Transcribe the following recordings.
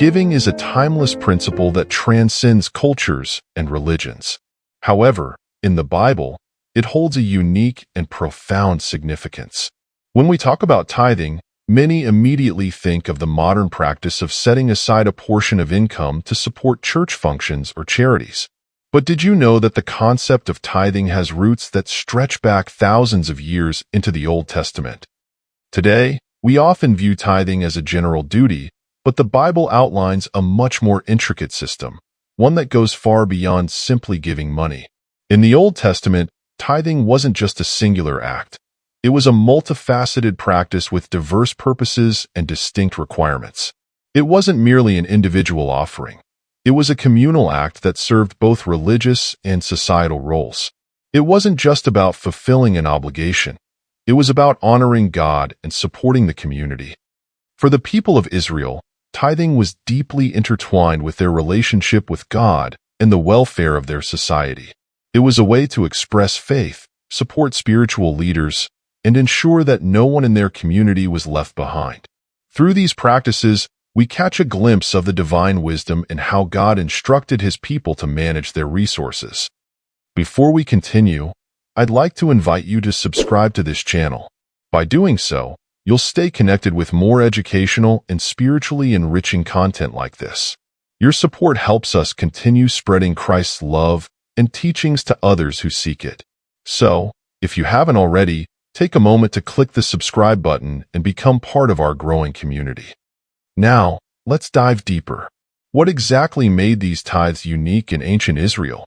Giving is a timeless principle that transcends cultures and religions. However, in the Bible, it holds a unique and profound significance. When we talk about tithing, many immediately think of the modern practice of setting aside a portion of income to support church functions or charities. But did you know that the concept of tithing has roots that stretch back thousands of years into the Old Testament? Today, we often view tithing as a general duty, but the Bible outlines a much more intricate system, one that goes far beyond simply giving money. In the Old Testament, tithing wasn't just a singular act. It was a multifaceted practice with diverse purposes and distinct requirements. It wasn't merely an individual offering. It was a communal act that served both religious and societal roles. It wasn't just about fulfilling an obligation. It was about honoring God and supporting the community. For the people of Israel, tithing was deeply intertwined with their relationship with God and the welfare of their society. It was a way to express faith, support spiritual leaders, and ensure that no one in their community was left behind. Through these practices, we catch a glimpse of the divine wisdom and how God instructed His people to manage their resources. Before we continue, I'd like to invite you to subscribe to this channel. By doing so, you'll stay connected with more educational and spiritually enriching content like this. Your support helps us continue spreading Christ's love and teachings to others who seek it. So, if you haven't already, take a moment to click the subscribe button and become part of our growing community. Now, let's dive deeper. What exactly made these tithes unique in ancient Israel?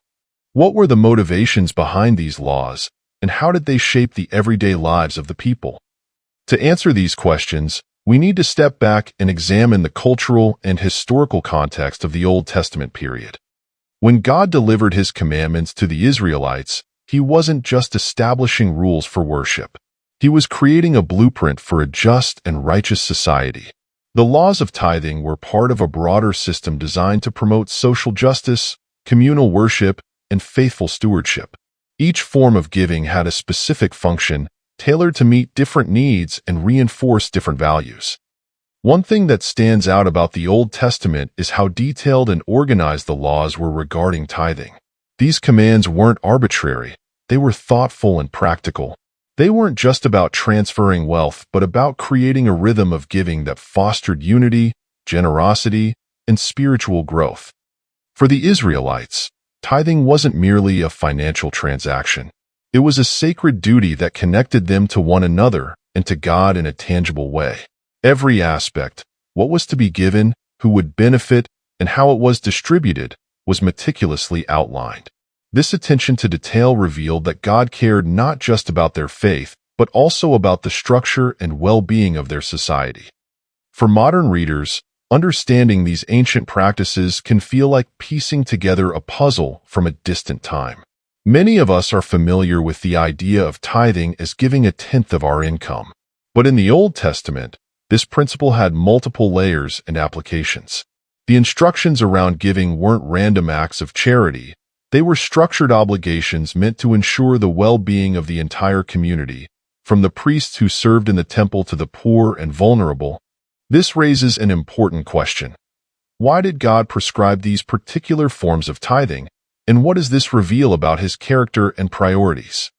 What were the motivations behind these laws, and how did they shape the everyday lives of the people? To answer these questions, we need to step back and examine the cultural and historical context of the Old Testament period. When God delivered His commandments to the Israelites, He wasn't just establishing rules for worship. He was creating a blueprint for a just and righteous society. The laws of tithing were part of a broader system designed to promote social justice, communal worship, and faithful stewardship. Each form of giving had a specific function, tailored to meet different needs and reinforce different values. One thing that stands out about the Old Testament is how detailed and organized the laws were regarding tithing. These commands weren't arbitrary, they were thoughtful and practical. They weren't just about transferring wealth, but about creating a rhythm of giving that fostered unity, generosity, and spiritual growth. For the Israelites, tithing wasn't merely a financial transaction. It was a sacred duty that connected them to one another and to God in a tangible way. Every aspect, what was to be given, who would benefit, and how it was distributed, was meticulously outlined. This attention to detail revealed that God cared not just about their faith, but also about the structure and well-being of their society. For modern readers, understanding these ancient practices can feel like piecing together a puzzle from a distant time. Many of us are familiar with the idea of tithing as giving a tenth of our income. But in the Old Testament, this principle had multiple layers and applications. The instructions around giving weren't random acts of charity. They were structured obligations meant to ensure the well-being of the entire community, from the priests who served in the temple to the poor and vulnerable. This raises an important question. Why did God prescribe these particular forms of tithing, and what does this reveal about His character and priorities?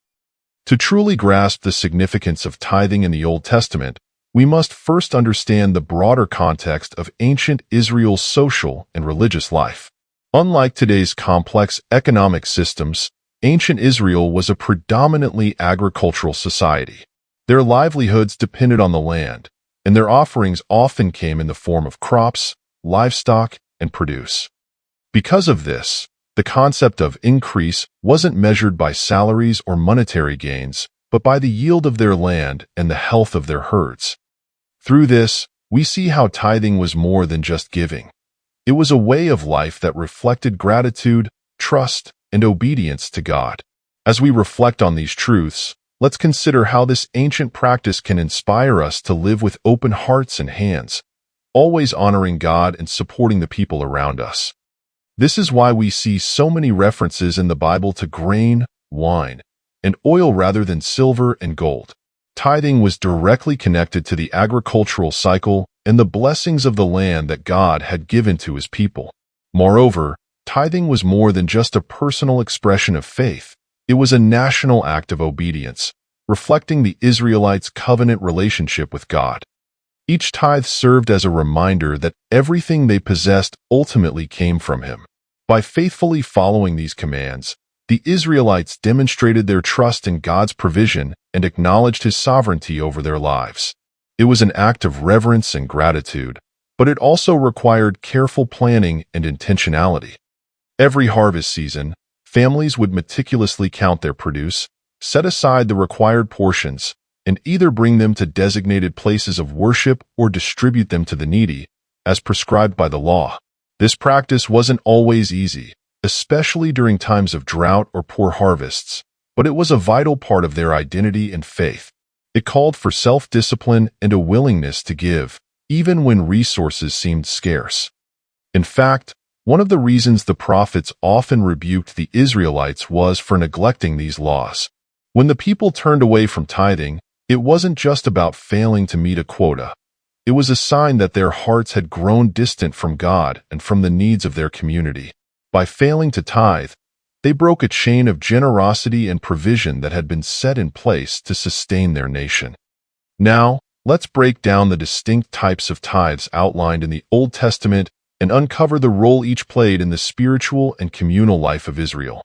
To truly grasp the significance of tithing in the Old Testament, we must first understand the broader context of ancient Israel's social and religious life. Unlike today's complex economic systems, ancient Israel was a predominantly agricultural society. Their livelihoods depended on the land, and their offerings often came in the form of crops, livestock, and produce. Because of this, the concept of increase wasn't measured by salaries or monetary gains, but by the yield of their land and the health of their herds. Through this, we see how tithing was more than just giving. It was a way of life that reflected gratitude, trust, and obedience to God. As we reflect on these truths, let's consider how this ancient practice can inspire us to live with open hearts and hands, always honoring God and supporting the people around us. This is why we see so many references in the Bible to grain, wine, and oil rather than silver and gold. Tithing was directly connected to the agricultural cycle and the blessings of the land that God had given to his people. Moreover, tithing was more than just a personal expression of faith. It was a national act of obedience, reflecting the Israelites' covenant relationship with God. Each tithe served as a reminder that everything they possessed ultimately came from him. By faithfully following these commands, the Israelites demonstrated their trust in God's provision and acknowledged his sovereignty over their lives. It was an act of reverence and gratitude, but it also required careful planning and intentionality. Every harvest season, families would meticulously count their produce, set aside the required portions, and either bring them to designated places of worship or distribute them to the needy, as prescribed by the law. This practice wasn't always easy, especially during times of drought or poor harvests, but it was a vital part of their identity and faith. It called for self-discipline and a willingness to give, even when resources seemed scarce. In fact, one of the reasons the prophets often rebuked the Israelites was for neglecting these laws. When the people turned away from tithing, it wasn't just about failing to meet a quota. It was a sign that their hearts had grown distant from God and from the needs of their community. By failing to tithe, they broke a chain of generosity and provision that had been set in place to sustain their nation. Now, let's break down the distinct types of tithes outlined in the Old Testament and uncover the role each played in the spiritual and communal life of Israel.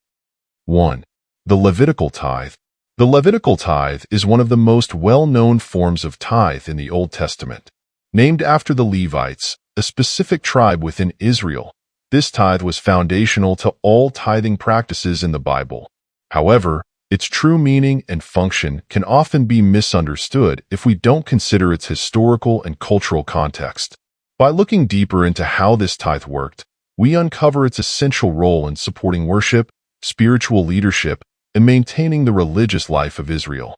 1. The Levitical Tithe. The Levitical tithe is one of the most well-known forms of tithe in the Old Testament. Named after the Levites, a specific tribe within Israel, this tithe was foundational to all tithing practices in the Bible. However, its true meaning and function can often be misunderstood if we don't consider its historical and cultural context. By looking deeper into how this tithe worked, we uncover its essential role in supporting worship, spiritual leadership, and maintaining the religious life of Israel.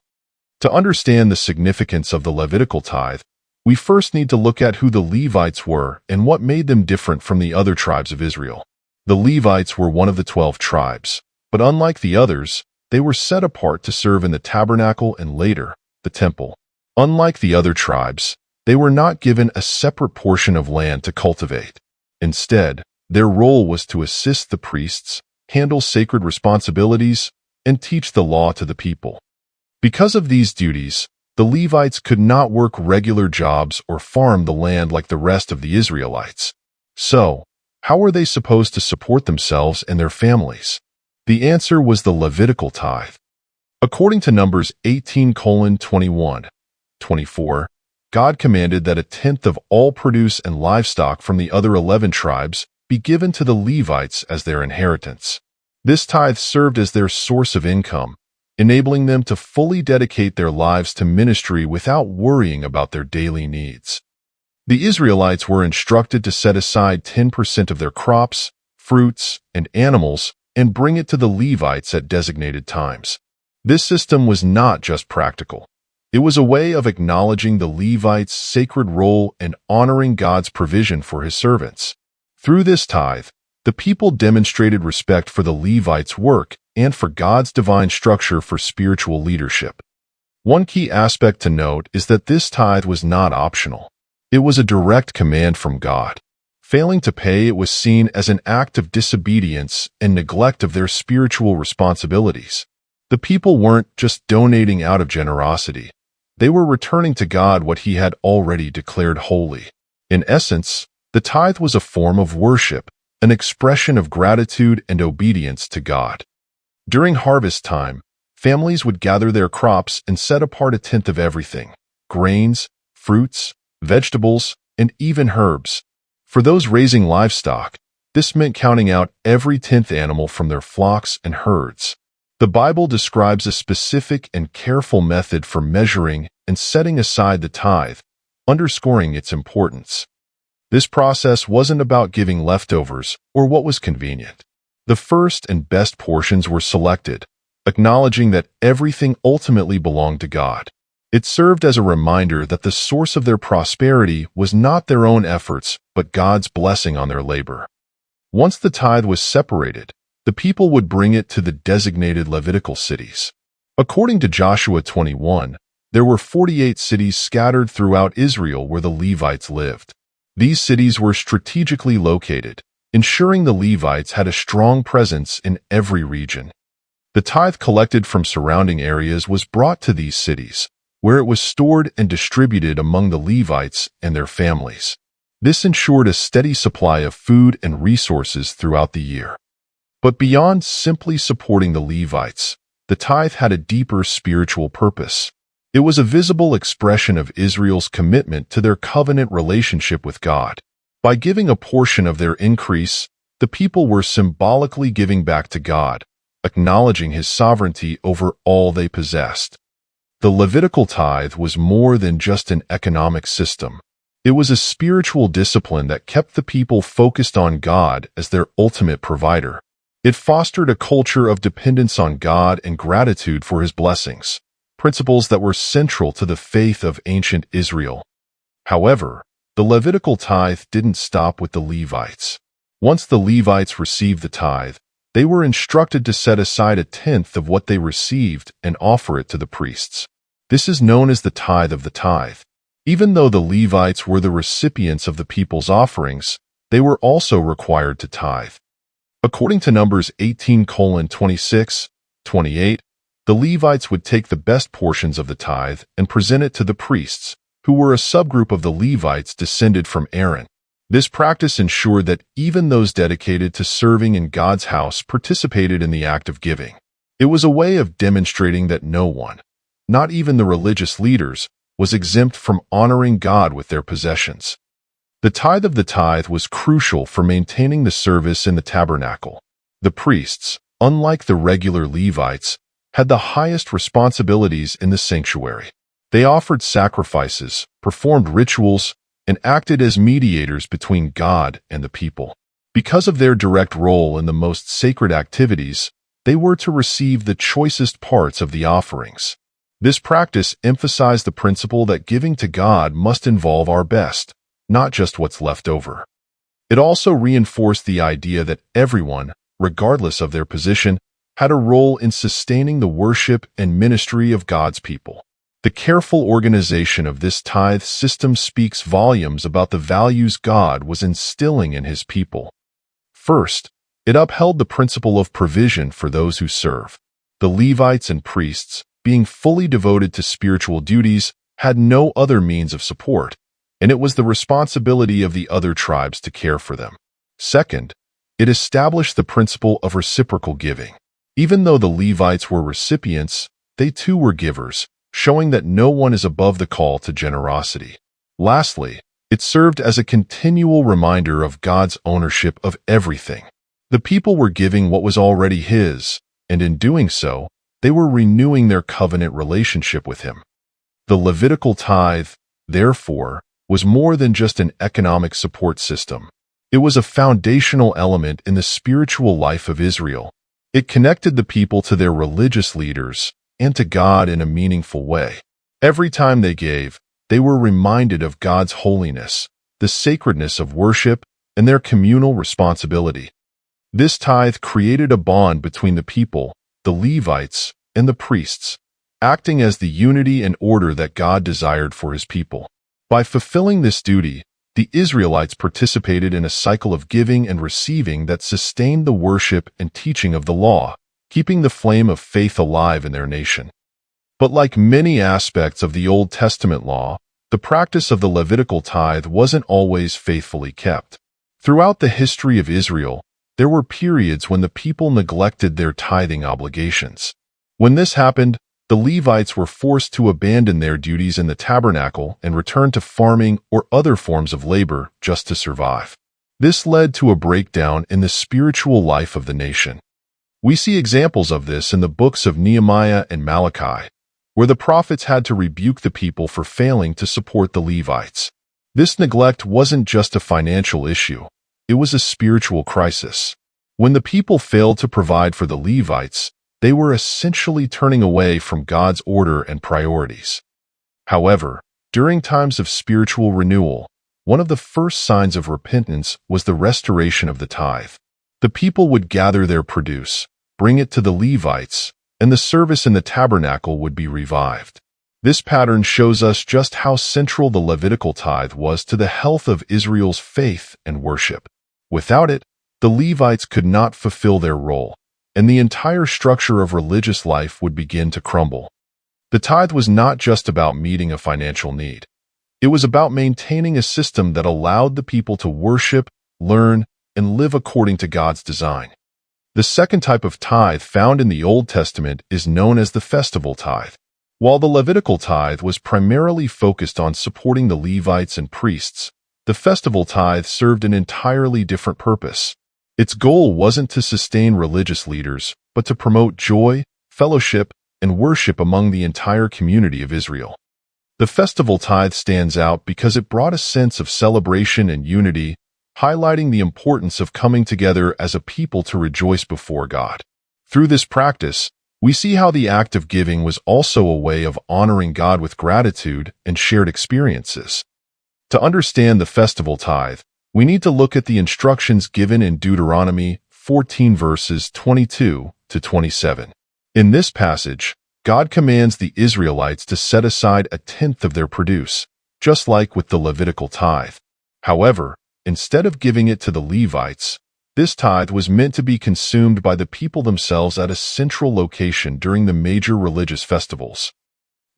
To understand the significance of the Levitical tithe, we first need to look at who the Levites were and what made them different from the other tribes of Israel. The Levites were one of the 12 tribes, but unlike the others, they were set apart to serve in the tabernacle and later, the temple. Unlike the other tribes, they were not given a separate portion of land to cultivate. Instead, their role was to assist the priests, handle sacred responsibilities, and teach the law to the people. Because of these duties, the Levites could not work regular jobs or farm the land like the rest of the Israelites. So, how were they supposed to support themselves and their families? The answer was the Levitical tithe. According to Numbers 18:21-24, God commanded that a tenth of all produce and livestock from the other 11 tribes be given to the Levites as their inheritance. This tithe served as their source of income, enabling them to fully dedicate their lives to ministry without worrying about their daily needs. The Israelites were instructed to set aside 10% of their crops, fruits, and animals and bring it to the Levites at designated times. This system was not just practical. It was a way of acknowledging the Levites' sacred role and honoring God's provision for his servants. Through this tithe, the people demonstrated respect for the Levites' work and for God's divine structure for spiritual leadership. One key aspect to note is that this tithe was not optional. It was a direct command from God. Failing to pay it was seen as an act of disobedience and neglect of their spiritual responsibilities. The people weren't just donating out of generosity. They were returning to God what he had already declared holy. In essence, the tithe was a form of worship, an expression of gratitude and obedience to God. During harvest time, families would gather their crops and set apart a tenth of everything: grains, fruits, vegetables, and even herbs. For those raising livestock, this meant counting out every 10th animal from their flocks and herds. The Bible describes a specific and careful method for measuring and setting aside the tithe, underscoring its importance. This process wasn't about giving leftovers or what was convenient. The first and best portions were selected, acknowledging that everything ultimately belonged to God. It served as a reminder that the source of their prosperity was not their own efforts, but God's blessing on their labor. Once the tithe was separated, the people would bring it to the designated Levitical cities. According to Joshua 21, There were 48 cities scattered throughout Israel where the Levites lived. These cities were strategically located, ensuring the Levites had a strong presence in every region. The tithe collected from surrounding areas was brought to these cities, where it was stored and distributed among the Levites and their families. This ensured a steady supply of food and resources throughout the year. But beyond simply supporting the Levites, the tithe had a deeper spiritual purpose. It was a visible expression of Israel's commitment to their covenant relationship with God. By giving a portion of their increase, the people were symbolically giving back to God, acknowledging His sovereignty over all they possessed. The Levitical tithe was more than just an economic system. It was a spiritual discipline that kept the people focused on God as their ultimate provider. It fostered a culture of dependence on God and gratitude for His blessings, principles that were central to the faith of ancient Israel. However, the Levitical tithe didn't stop with the Levites. Once the Levites received the tithe, they were instructed to set aside a tenth of what they received and offer it to the priests. This is known as the tithe of the tithe. Even though the Levites were the recipients of the people's offerings, they were also required to tithe. According to Numbers 18:26-28, the Levites would take the best portions of the tithe and present it to the priests, who were a subgroup of the Levites descended from Aaron. This practice ensured that even those dedicated to serving in God's house participated in the act of giving. It was a way of demonstrating that no one, not even the religious leaders, was exempt from honoring God with their possessions. The tithe of the tithe was crucial for maintaining the service in the tabernacle. The priests, unlike the regular Levites, had the highest responsibilities in the sanctuary. They offered sacrifices, performed rituals, and acted as mediators between God and the people. Because of their direct role in the most sacred activities, they were to receive the choicest parts of the offerings. This practice emphasized the principle that giving to God must involve our best, not just what's left over. It also reinforced the idea that everyone, regardless of their position, had a role in sustaining the worship and ministry of God's people. The careful organization of this tithe system speaks volumes about the values God was instilling in His people. First, it upheld the principle of provision for those who serve. The Levites and priests, being fully devoted to spiritual duties, had no other means of support, and it was the responsibility of the other tribes to care for them. Second, it established the principle of reciprocal giving. Even though the Levites were recipients, they too were givers, showing that no one is above the call to generosity. Lastly, it served as a continual reminder of God's ownership of everything. The people were giving what was already His, and in doing so, they were renewing their covenant relationship with Him. The Levitical tithe, therefore, was more than just an economic support system. It was a foundational element in the spiritual life of Israel. It connected the people to their religious leaders and to God in a meaningful way. Every time they gave, they were reminded of God's holiness, the sacredness of worship, and their communal responsibility. This tithe created a bond between the people, the Levites, and the priests, acting as the unity and order that God desired for His people. By fulfilling this duty, the Israelites participated in a cycle of giving and receiving that sustained the worship and teaching of the law, keeping the flame of faith alive in their nation. But like many aspects of the Old Testament law, the practice of the Levitical tithe wasn't always faithfully kept. Throughout the history of Israel, there were periods when the people neglected their tithing obligations. When this happened, the Levites were forced to abandon their duties in the tabernacle and return to farming or other forms of labor just to survive. This led to a breakdown in the spiritual life of the nation. We see examples of this in the books of Nehemiah and Malachi, where the prophets had to rebuke the people for failing to support the Levites. This neglect wasn't just a financial issue, it was a spiritual crisis. When the people failed to provide for the Levites, they were essentially turning away from God's order and priorities. However, during times of spiritual renewal, one of the first signs of repentance was the restoration of the tithe. The people would gather their produce, bring it to the Levites, and the service in the tabernacle would be revived. This pattern shows us just how central the Levitical tithe was to the health of Israel's faith and worship. Without it, the Levites could not fulfill their role, and the entire structure of religious life would begin to crumble. The tithe was not just about meeting a financial need. It was about maintaining a system that allowed the people to worship, learn, and live according to God's design. The second type of tithe found in the Old Testament is known as the Festival Tithe. While the Levitical tithe was primarily focused on supporting the Levites and priests, the Festival Tithe served an entirely different purpose. Its goal wasn't to sustain religious leaders, but to promote joy, fellowship, and worship among the entire community of Israel. The Festival Tithe stands out because it brought a sense of celebration and unity, highlighting the importance of coming together as a people to rejoice before God. Through this practice, we see how the act of giving was also a way of honoring God with gratitude and shared experiences. To understand the Festival Tithe, we need to look at the instructions given in Deuteronomy 14 verses 22 to 27. In this passage, God commands the Israelites to set aside a tenth of their produce, just like with the Levitical tithe. However, instead of giving it to the Levites, this tithe was meant to be consumed by the people themselves at a central location during the major religious festivals.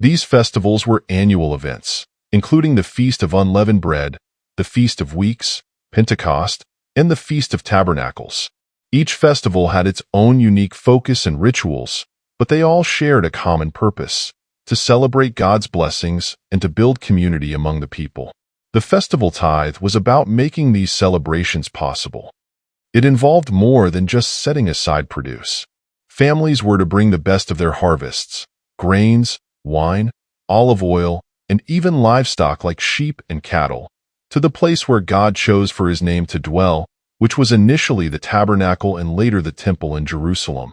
These festivals were annual events, including the Feast of Unleavened Bread, the Feast of Weeks, Pentecost, and the Feast of Tabernacles. Each festival had its own unique focus and rituals, but they all shared a common purpose: to celebrate God's blessings and to build community among the people. The Festival Tithe was about making these celebrations possible. It involved more than just setting aside produce. Families were to bring the best of their harvests: grains, wine, olive oil, and even livestock like sheep and cattle, to the place where God chose for His name to dwell, which was initially the tabernacle and later the temple in Jerusalem.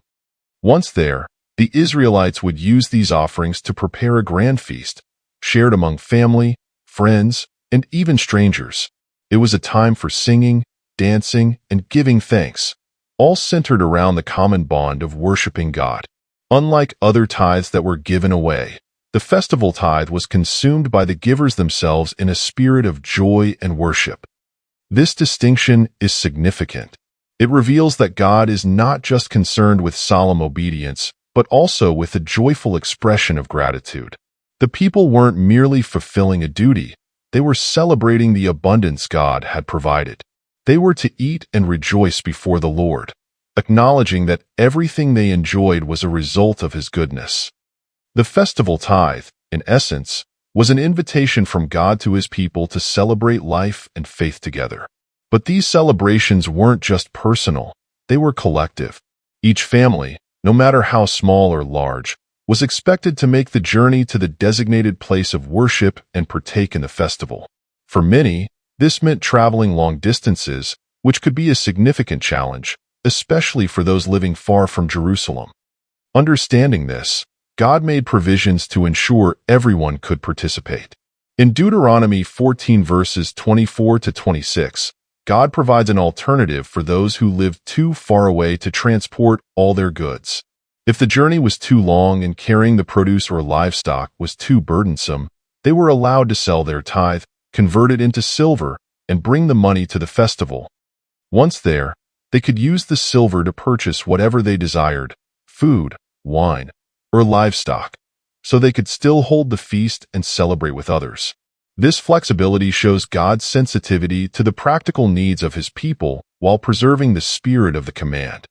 Once there, the Israelites would use these offerings to prepare a grand feast, shared among family, friends, and even strangers. It was a time for singing, dancing, and giving thanks, all centered around the common bond of worshiping God. Unlike other tithes that were given away, the Festival Tithe was consumed by the givers themselves in a spirit of joy and worship. This distinction is significant. It reveals that God is not just concerned with solemn obedience, but also with a joyful expression of gratitude. The people weren't merely fulfilling a duty, they were celebrating the abundance God had provided. They were to eat and rejoice before the Lord, acknowledging that everything they enjoyed was a result of His goodness. The Festival Tithe, in essence, was an invitation from God to His people to celebrate life and faith together. But these celebrations weren't just personal, they were collective. Each family, no matter how small or large, was expected to make the journey to the designated place of worship and partake in the festival. For many, this meant traveling long distances, which could be a significant challenge, especially for those living far from Jerusalem. Understanding this, God made provisions to ensure everyone could participate. In Deuteronomy 14 verses 24 to 26, God provides an alternative for those who lived too far away to transport all their goods. If the journey was too long and carrying the produce or livestock was too burdensome, they were allowed to sell their tithe, convert it into silver, and bring the money to the festival. Once there, they could use the silver to purchase whatever they desired: food, wine, or livestock, so they could still hold the feast and celebrate with others. This flexibility shows God's sensitivity to the practical needs of His people while preserving the spirit of the command.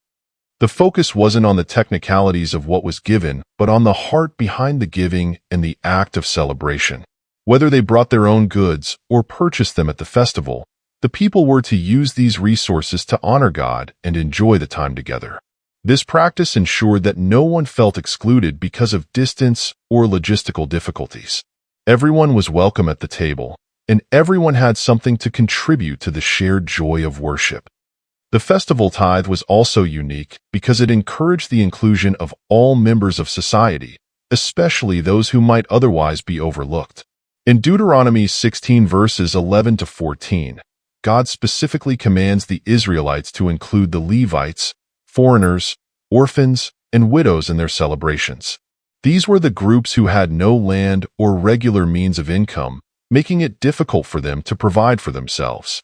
The focus wasn't on the technicalities of what was given, but on the heart behind the giving and the act of celebration. Whether they brought their own goods or purchased them at the festival, the people were to use these resources to honor God and enjoy the time together. This practice ensured that no one felt excluded because of distance or logistical difficulties. Everyone was welcome at the table, and everyone had something to contribute to the shared joy of worship. The Festival Tithe was also unique because it encouraged the inclusion of all members of society, especially those who might otherwise be overlooked. In Deuteronomy 16 verses 11 to 14, God specifically commands the Israelites to include the Levites, foreigners, orphans, and widows in their celebrations. These were the groups who had no land or regular means of income, making it difficult for them to provide for themselves.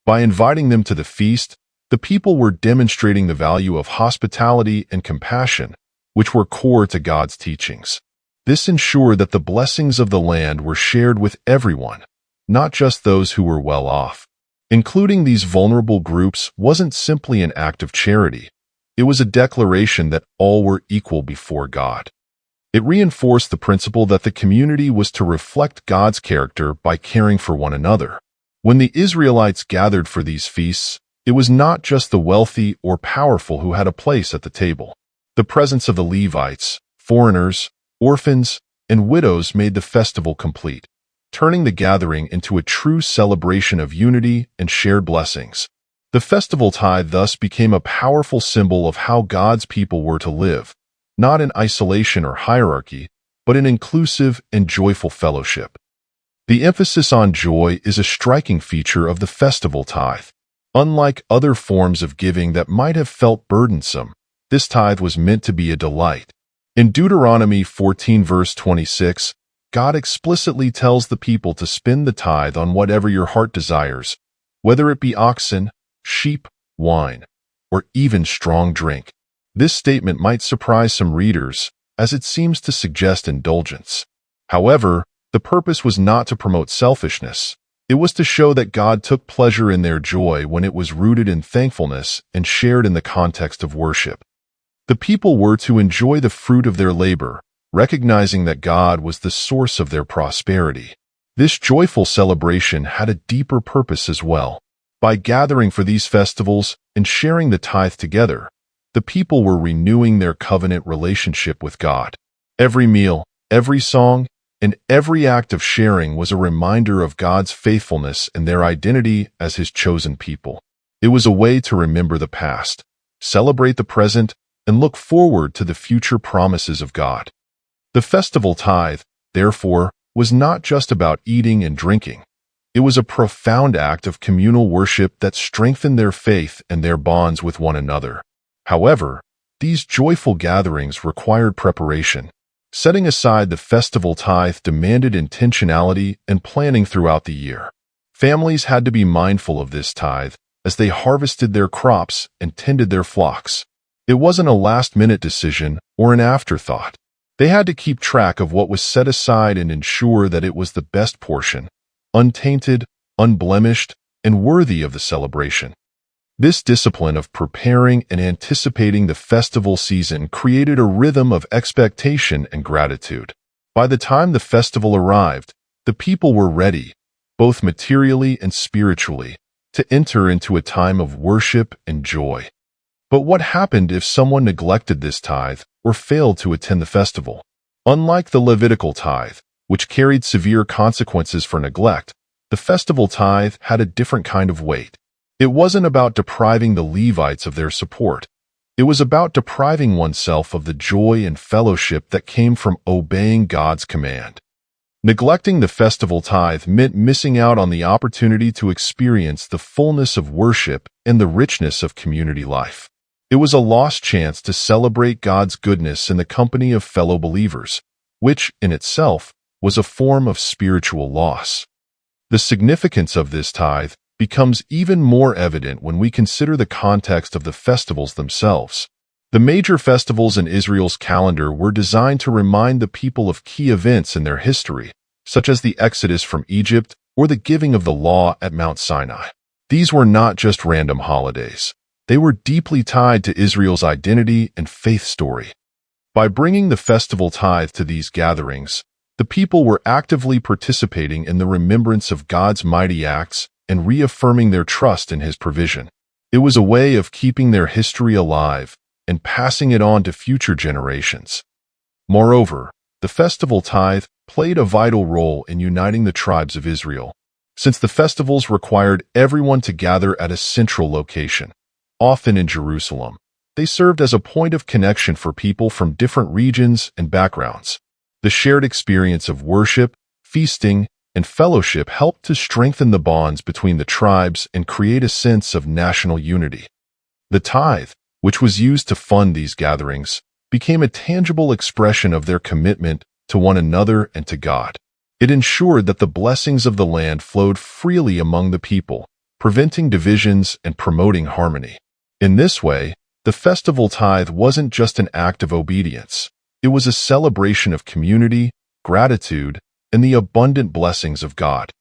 By inviting them to the feast, the people were demonstrating the value of hospitality and compassion, which were core to God's teachings. This ensured that the blessings of the land were shared with everyone, not just those who were well off. Including these vulnerable groups wasn't simply an act of charity. It was a declaration that all were equal before God. It reinforced the principle that the community was to reflect God's character by caring for one another. When the Israelites gathered for these feasts, it was not just the wealthy or powerful who had a place at the table. The presence of the Levites, foreigners, orphans, and widows made the festival complete, turning the gathering into a true celebration of unity and shared blessings. The festival tithe thus became a powerful symbol of how God's people were to live, not in isolation or hierarchy, but in inclusive and joyful fellowship. The emphasis on joy is a striking feature of the festival tithe. Unlike other forms of giving that might have felt burdensome, this tithe was meant to be a delight. In Deuteronomy 14 verse 26, God explicitly tells the people to spend the tithe on whatever your heart desires, whether it be oxen, sheep, wine, or even strong drink. This statement might surprise some readers, as it seems to suggest indulgence. However, the purpose was not to promote selfishness. It was to show that God took pleasure in their joy when it was rooted in thankfulness and shared in the context of worship. The people were to enjoy the fruit of their labor, recognizing that God was the source of their prosperity. This joyful celebration had a deeper purpose as well. By gathering for these festivals and sharing the tithe together, the people were renewing their covenant relationship with God. Every meal, every song, and every act of sharing was a reminder of God's faithfulness and their identity as His chosen people. It was a way to remember the past, celebrate the present, and look forward to the future promises of God. The festival tithe, therefore, was not just about eating and drinking. It was a profound act of communal worship that strengthened their faith and their bonds with one another. However, these joyful gatherings required preparation. Setting aside the festival tithe demanded intentionality and planning throughout the year. Families had to be mindful of this tithe as they harvested their crops and tended their flocks. It wasn't a last-minute decision or an afterthought. They had to keep track of what was set aside and ensure that it was the best portion, untainted, unblemished, and worthy of the celebration. This discipline of preparing and anticipating the festival season created a rhythm of expectation and gratitude. By the time the festival arrived, the people were ready, both materially and spiritually, to enter into a time of worship and joy. But what happened if someone neglected this tithe or failed to attend the festival? Unlike the Levitical tithe, which carried severe consequences for neglect, the festival tithe had a different kind of weight. It wasn't about depriving the Levites of their support. It was about depriving oneself of the joy and fellowship that came from obeying God's command. Neglecting the festival tithe meant missing out on the opportunity to experience the fullness of worship and the richness of community life. It was a lost chance to celebrate God's goodness in the company of fellow believers, which, in itself, was a form of spiritual loss. The significance of this tithe becomes even more evident when we consider the context of the festivals themselves. The major festivals in Israel's calendar were designed to remind the people of key events in their history, such as the Exodus from Egypt or the giving of the law at Mount Sinai. These were not just random holidays. They were deeply tied to Israel's identity and faith story. By bringing the festival tithe to these gatherings, the people were actively participating in the remembrance of God's mighty acts and reaffirming their trust in His provision. It was a way of keeping their history alive and passing it on to future generations. Moreover, the festival tithe played a vital role in uniting the tribes of Israel. Since the festivals required everyone to gather at a central location, often in Jerusalem, they served as a point of connection for people from different regions and backgrounds. The shared experience of worship, feasting, and fellowship helped to strengthen the bonds between the tribes and create a sense of national unity. The tithe, which was used to fund these gatherings, became a tangible expression of their commitment to one another and to God. It ensured that the blessings of the land flowed freely among the people, preventing divisions and promoting harmony. In this way, the festival tithe wasn't just an act of obedience. It was a celebration of community, gratitude, and the abundant blessings of God.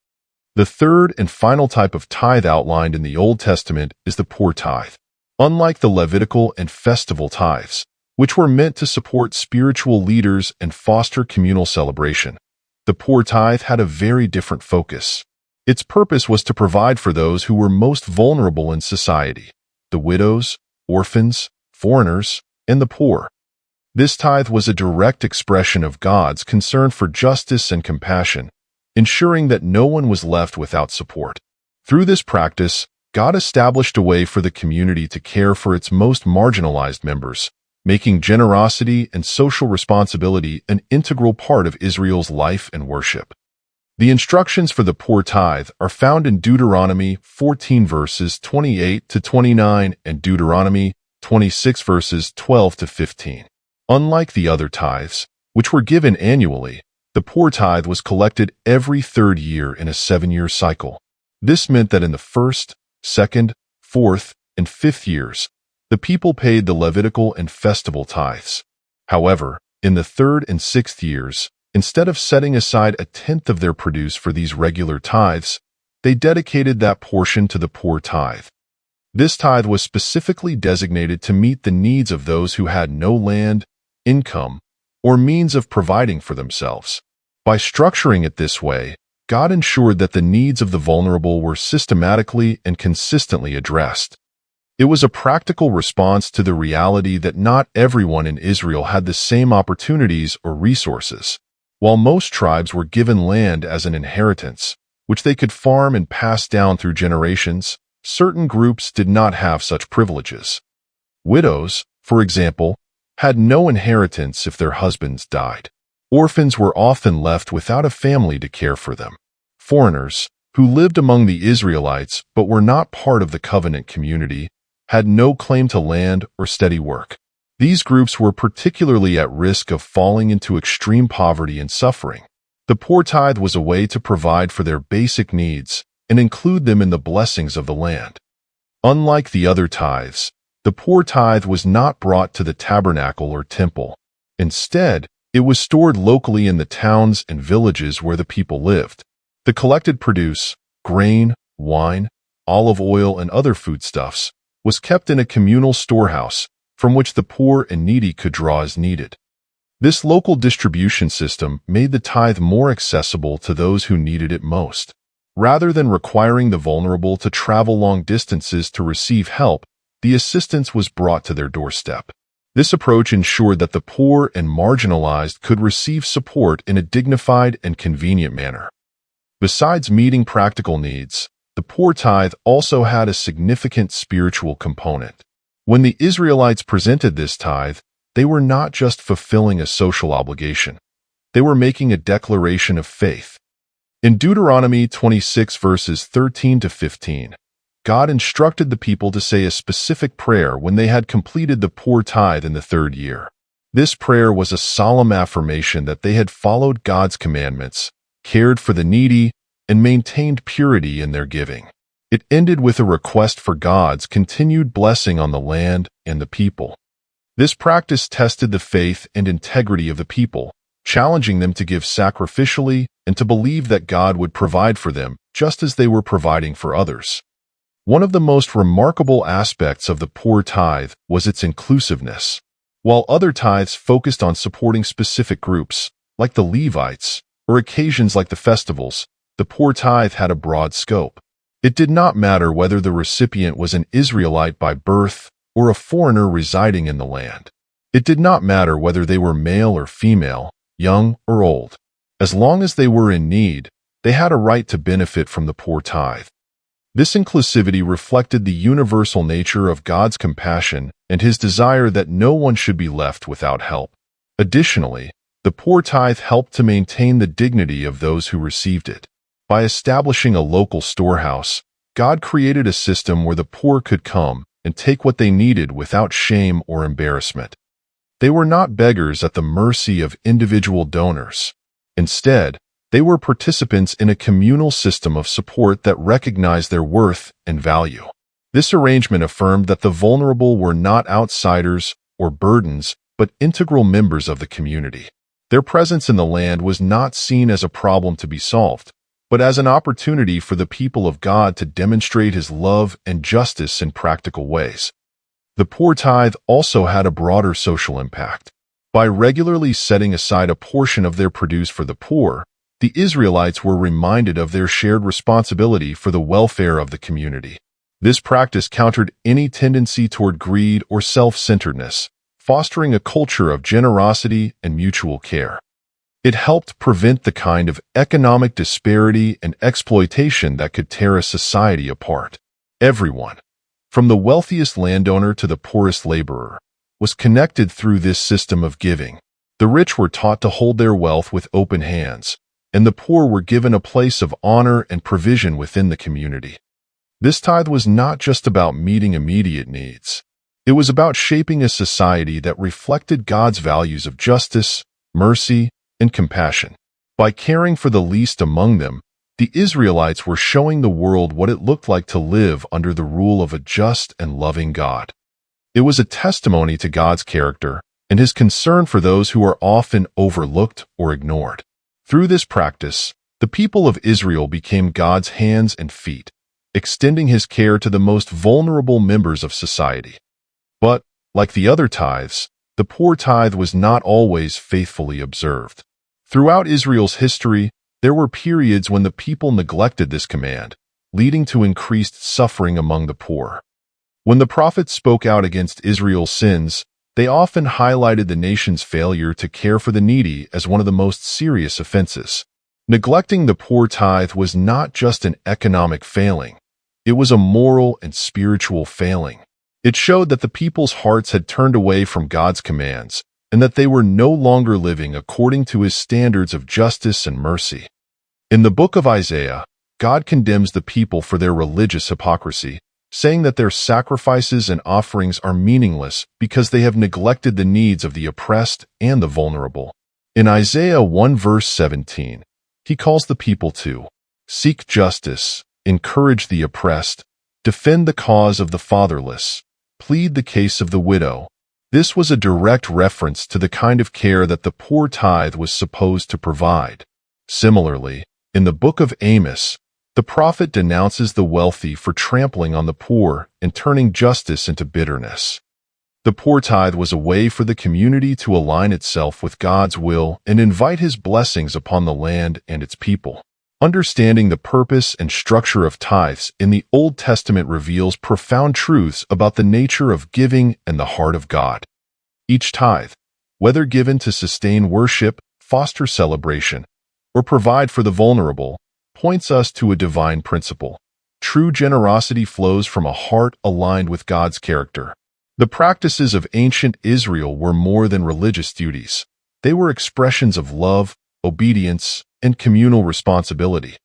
The third and final type of tithe outlined in the Old Testament is the poor tithe. Unlike the Levitical and festival tithes, which were meant to support spiritual leaders and foster communal celebration, the poor tithe had a very different focus. Its purpose was to provide for those who were most vulnerable in society: the widows, orphans, foreigners, and the poor. This tithe was a direct expression of God's concern for justice and compassion, ensuring that no one was left without support. Through this practice, God established a way for the community to care for its most marginalized members, making generosity and social responsibility an integral part of Israel's life and worship. The instructions for the poor tithe are found in Deuteronomy 14 verses 28 to 29 and Deuteronomy 26 verses 12 to 15. Unlike the other tithes, which were given annually, the poor tithe was collected every third year in a 7-year cycle. This meant that in the first, second, fourth, and fifth years, the people paid the Levitical and festival tithes. However, in the third and sixth years, instead of setting aside a tenth of their produce for these regular tithes, they dedicated that portion to the poor tithe. This tithe was specifically designated to meet the needs of those who had no land, income, or means of providing for themselves. By structuring it this way, God ensured that the needs of the vulnerable were systematically and consistently addressed. It was a practical response to the reality that not everyone in Israel had the same opportunities or resources. While most tribes were given land as an inheritance, which they could farm and pass down through generations, certain groups did not have such privileges. Widows, for example, had no inheritance if their husbands died. Orphans were often left without a family to care for them. Foreigners, who lived among the Israelites but were not part of the covenant community, had no claim to land or steady work. These groups were particularly at risk of falling into extreme poverty and suffering. The poor tithe was a way to provide for their basic needs and include them in the blessings of the land. Unlike the other tithes, the poor tithe was not brought to the tabernacle or temple. Instead, it was stored locally in the towns and villages where the people lived. The collected produce, grain, wine, olive oil, and other foodstuffs, was kept in a communal storehouse from which the poor and needy could draw as needed. This local distribution system made the tithe more accessible to those who needed it most. Rather than requiring the vulnerable to travel long distances to receive help, the assistance was brought to their doorstep. This approach ensured that the poor and marginalized could receive support in a dignified and convenient manner. Besides meeting practical needs, the poor tithe also had a significant spiritual component. When the Israelites presented this tithe, they were not just fulfilling a social obligation. They were making a declaration of faith. In Deuteronomy 26 verses 13 to 15, God instructed the people to say a specific prayer when they had completed the poor tithe in the third year. This prayer was a solemn affirmation that they had followed God's commandments, cared for the needy, and maintained purity in their giving. It ended with a request for God's continued blessing on the land and the people. This practice tested the faith and integrity of the people, challenging them to give sacrificially and to believe that God would provide for them just as they were providing for others. One of the most remarkable aspects of the poor tithe was its inclusiveness. While other tithes focused on supporting specific groups, like the Levites, or occasions like the festivals, the poor tithe had a broad scope. It did not matter whether the recipient was an Israelite by birth or a foreigner residing in the land. It did not matter whether they were male or female, young or old. As long as they were in need, they had a right to benefit from the poor tithe. This inclusivity reflected the universal nature of God's compassion and his desire that no one should be left without help. Additionally, the poor tithe helped to maintain the dignity of those who received it. By establishing a local storehouse, God created a system where the poor could come and take what they needed without shame or embarrassment. They were not beggars at the mercy of individual donors. Instead, they were participants in a communal system of support that recognized their worth and value. This arrangement affirmed that the vulnerable were not outsiders or burdens, but integral members of the community. Their presence in the land was not seen as a problem to be solved, but as an opportunity for the people of God to demonstrate His love and justice in practical ways. The poor tithe also had a broader social impact. By regularly setting aside a portion of their produce for the poor, the Israelites were reminded of their shared responsibility for the welfare of the community. This practice countered any tendency toward greed or self-centeredness, fostering a culture of generosity and mutual care. It helped prevent the kind of economic disparity and exploitation that could tear a society apart. Everyone, from the wealthiest landowner to the poorest laborer, was connected through this system of giving. The rich were taught to hold their wealth with open hands, and the poor were given a place of honor and provision within the community. This tithe was not just about meeting immediate needs. It was about shaping a society that reflected God's values of justice, mercy, and compassion. By caring for the least among them, the Israelites were showing the world what it looked like to live under the rule of a just and loving God. It was a testimony to God's character and His concern for those who are often overlooked or ignored. Through this practice, the people of Israel became God's hands and feet, extending His care to the most vulnerable members of society. But, like the other tithes, the poor tithe was not always faithfully observed. Throughout Israel's history, there were periods when the people neglected this command, leading to increased suffering among the poor. When the prophets spoke out against Israel's sins, they often highlighted the nation's failure to care for the needy as one of the most serious offenses. Neglecting the poor tithe was not just an economic failing, it was a moral and spiritual failing. It showed that the people's hearts had turned away from God's commands, and that they were no longer living according to His standards of justice and mercy. In the book of Isaiah, God condemns the people for their religious hypocrisy, saying that their sacrifices and offerings are meaningless because they have neglected the needs of the oppressed and the vulnerable. In Isaiah 1 verse 17, He calls the people to seek justice, encourage the oppressed, defend the cause of the fatherless, plead the case of the widow. This was a direct reference to the kind of care that the poor tithe was supposed to provide. Similarly, in the book of Amos, the prophet denounces the wealthy for trampling on the poor and turning justice into bitterness. The poor tithe was a way for the community to align itself with God's will and invite His blessings upon the land and its people. Understanding the purpose and structure of tithes in the Old Testament reveals profound truths about the nature of giving and the heart of God. Each tithe, whether given to sustain worship, foster celebration, or provide for the vulnerable, points us to a divine principle. True generosity flows from a heart aligned with God's character. The practices of ancient Israel were more than religious duties. They were expressions of love, obedience, and communal responsibility.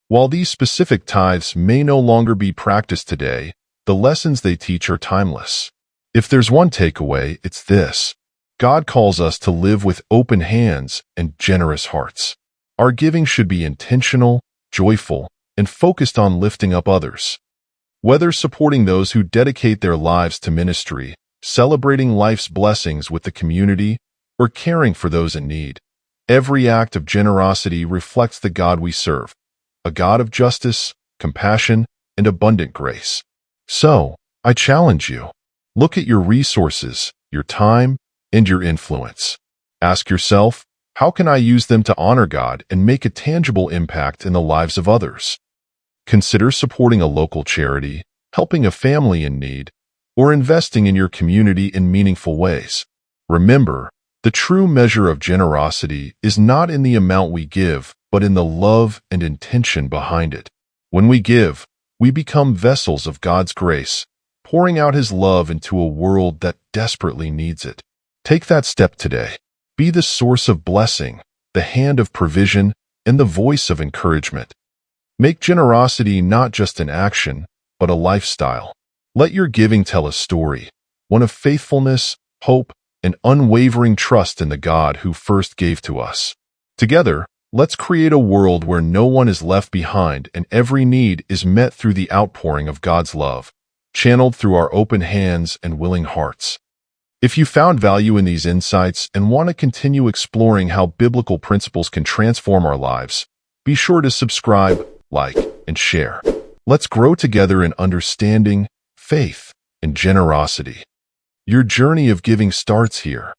While these specific tithes may no longer be practiced today, the lessons they teach are timeless. If there's one takeaway, it's this: God calls us to live with open hands and generous hearts. Our giving should be intentional, joyful, and focused on lifting up others. Whether supporting those who dedicate their lives to ministry, celebrating life's blessings with the community, or caring for those in need, every act of generosity reflects the God we serve, a God of justice, compassion, and abundant grace. So, I challenge you. Look at your resources, your time, and your influence. Ask yourself, how can I use them to honor God and make a tangible impact in the lives of others? Consider supporting a local charity, helping a family in need, or investing in your community in meaningful ways. Remember, the true measure of generosity is not in the amount we give, but in the love and intention behind it. When we give, we become vessels of God's grace, pouring out His love into a world that desperately needs it. Take that step today. Be the source of blessing, the hand of provision, and the voice of encouragement. Make generosity not just an action, but a lifestyle. Let your giving tell a story, one of faithfulness, hope, and unwavering trust in the God who first gave to us. Together, let's create a world where no one is left behind and every need is met through the outpouring of God's love, channeled through our open hands and willing hearts. If you found value in these insights and want to continue exploring how biblical principles can transform our lives, be sure to subscribe, like, and share. Let's grow together in understanding, faith, and generosity. Your journey of giving starts here.